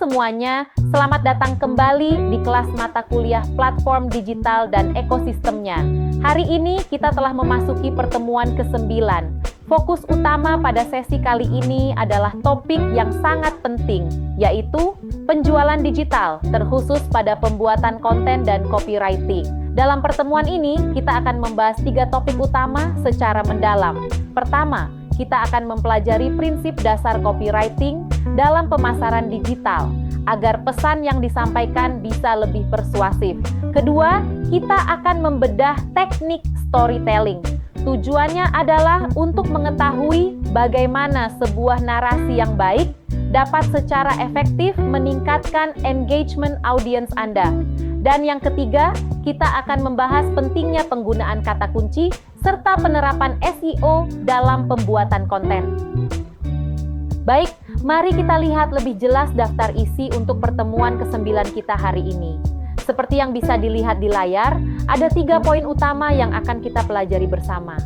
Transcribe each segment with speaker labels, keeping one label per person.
Speaker 1: semuanya, selamat datang kembali di kelas mata kuliah platform digital dan ekosistemnya. Hari ini kita telah memasuki pertemuan ke-9. Fokus utama pada sesi kali ini adalah topik yang sangat penting, yaitu penjualan digital, terkhusus pada pembuatan konten dan copywriting. Dalam pertemuan ini, kita akan membahas 3 topik utama secara mendalam. Pertama, kita akan mempelajari prinsip dasar copywriting dalam pemasaran digital, agar pesan yang disampaikan bisa lebih persuasif. Kedua, kita akan membedah teknik storytelling. Tujuannya adalah untuk mengetahui bagaimana sebuah narasi yang baik dapat secara efektif meningkatkan engagement audiens Anda. Dan yang ketiga, kita akan membahas pentingnya penggunaan kata kunci serta penerapan SEO dalam pembuatan konten. Baik, mari kita lihat lebih jelas daftar isi untuk pertemuan ke-9 kita hari ini. Seperti yang bisa dilihat di layar, ada 3 poin utama yang akan kita pelajari bersama.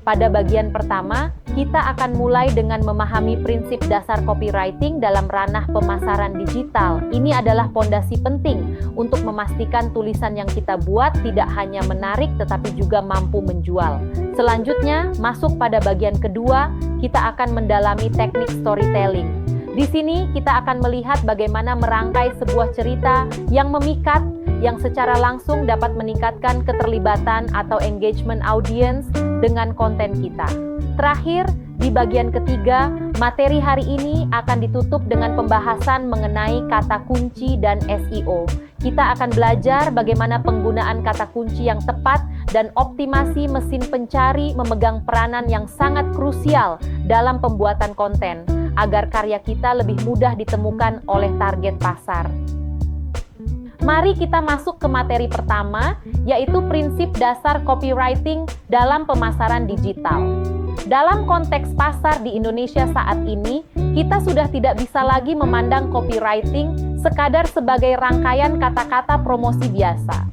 Speaker 1: Pada bagian pertama, kita akan mulai dengan memahami prinsip dasar copywriting dalam ranah pemasaran digital. Ini adalah fondasi penting untuk memastikan tulisan yang kita buat tidak hanya menarik tetapi juga mampu menjual. Selanjutnya, masuk pada bagian kedua, kita akan mendalami teknik storytelling. Di sini kita akan melihat bagaimana merangkai sebuah cerita yang memikat, yang secara langsung dapat meningkatkan keterlibatan atau engagement audience dengan konten kita. Terakhir, di bagian ketiga, materi hari ini akan ditutup dengan pembahasan mengenai kata kunci dan SEO. Kita akan belajar bagaimana penggunaan kata kunci yang tepat dan optimasi mesin pencari memegang peranan yang sangat krusial dalam pembuatan konten, agar karya kita lebih mudah ditemukan oleh target pasar. Mari kita masuk ke materi pertama, yaitu prinsip dasar copywriting dalam pemasaran digital. Dalam konteks pasar di Indonesia saat ini, kita sudah tidak bisa lagi memandang copywriting sekadar sebagai rangkaian kata-kata promosi biasa.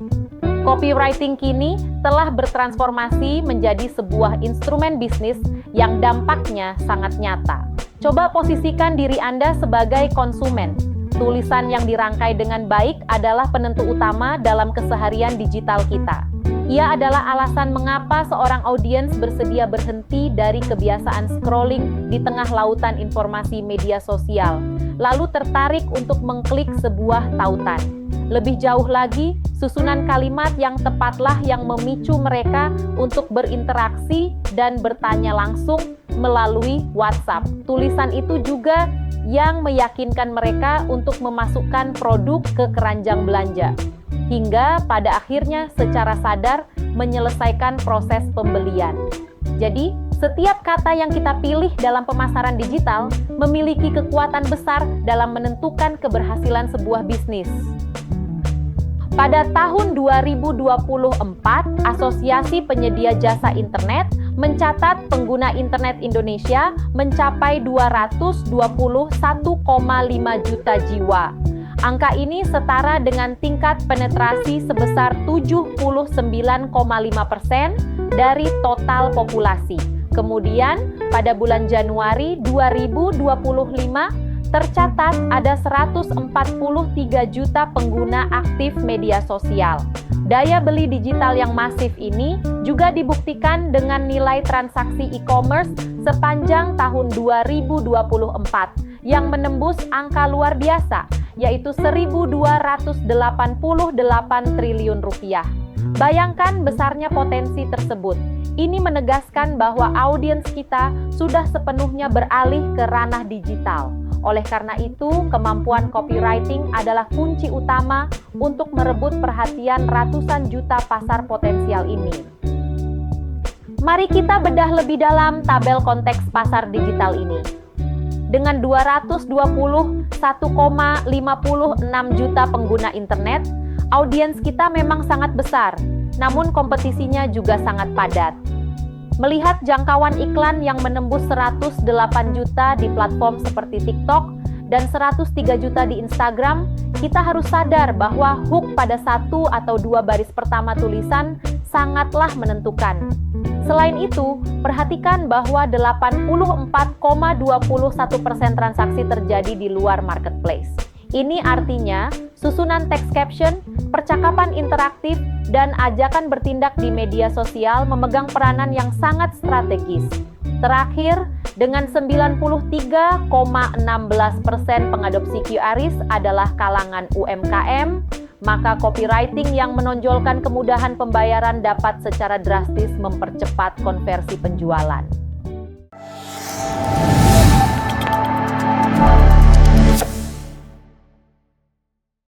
Speaker 1: Copywriting kini telah bertransformasi menjadi sebuah instrumen bisnis yang dampaknya sangat nyata. Coba posisikan diri Anda sebagai konsumen. Tulisan yang dirangkai dengan baik adalah penentu utama dalam keseharian digital kita. Ia adalah alasan mengapa seorang audiens bersedia berhenti dari kebiasaan scrolling di tengah lautan informasi media sosial, lalu tertarik untuk mengklik sebuah tautan. Lebih jauh lagi, susunan kalimat yang tepatlah yang memicu mereka untuk berinteraksi dan bertanya langsung melalui WhatsApp. Tulisan itu juga yang meyakinkan mereka untuk memasukkan produk ke keranjang belanja, hingga pada akhirnya secara sadar menyelesaikan proses pembelian. Jadi, setiap kata yang kita pilih dalam pemasaran digital memiliki kekuatan besar dalam menentukan keberhasilan sebuah bisnis. Pada tahun 2024, Asosiasi Penyedia Jasa Internet mencatat pengguna internet Indonesia mencapai 221,5 juta jiwa. Angka ini setara dengan tingkat penetrasi sebesar 79,5% dari total populasi. Kemudian, pada bulan Januari 2025, tercatat ada 143 juta pengguna aktif media sosial. Daya beli digital yang masif ini juga dibuktikan dengan nilai transaksi e-commerce sepanjang tahun 2024 yang menembus angka luar biasa, yaitu 1.288 triliun rupiah. Bayangkan besarnya potensi tersebut. Ini menegaskan bahwa audiens kita sudah sepenuhnya beralih ke ranah digital. Oleh karena itu, kemampuan copywriting adalah kunci utama untuk merebut perhatian ratusan juta pasar potensial ini. Mari kita bedah lebih dalam tabel konteks pasar digital ini. Dengan 221,56 juta pengguna internet, audiens kita memang sangat besar, namun kompetisinya juga sangat padat. Melihat jangkauan iklan yang menembus 108 juta di platform seperti TikTok dan 103 juta di Instagram, kita harus sadar bahwa hook pada 1 atau 2 baris pertama tulisan sangatlah menentukan. Selain itu, perhatikan bahwa 84,21% transaksi terjadi di luar marketplace. Ini artinya susunan text caption, percakapan interaktif, dan ajakan bertindak di media sosial memegang peranan yang sangat strategis. Terakhir, dengan 93,16% pengadopsi QRIS adalah kalangan UMKM, maka copywriting yang menonjolkan kemudahan pembayaran dapat secara drastis mempercepat konversi penjualan.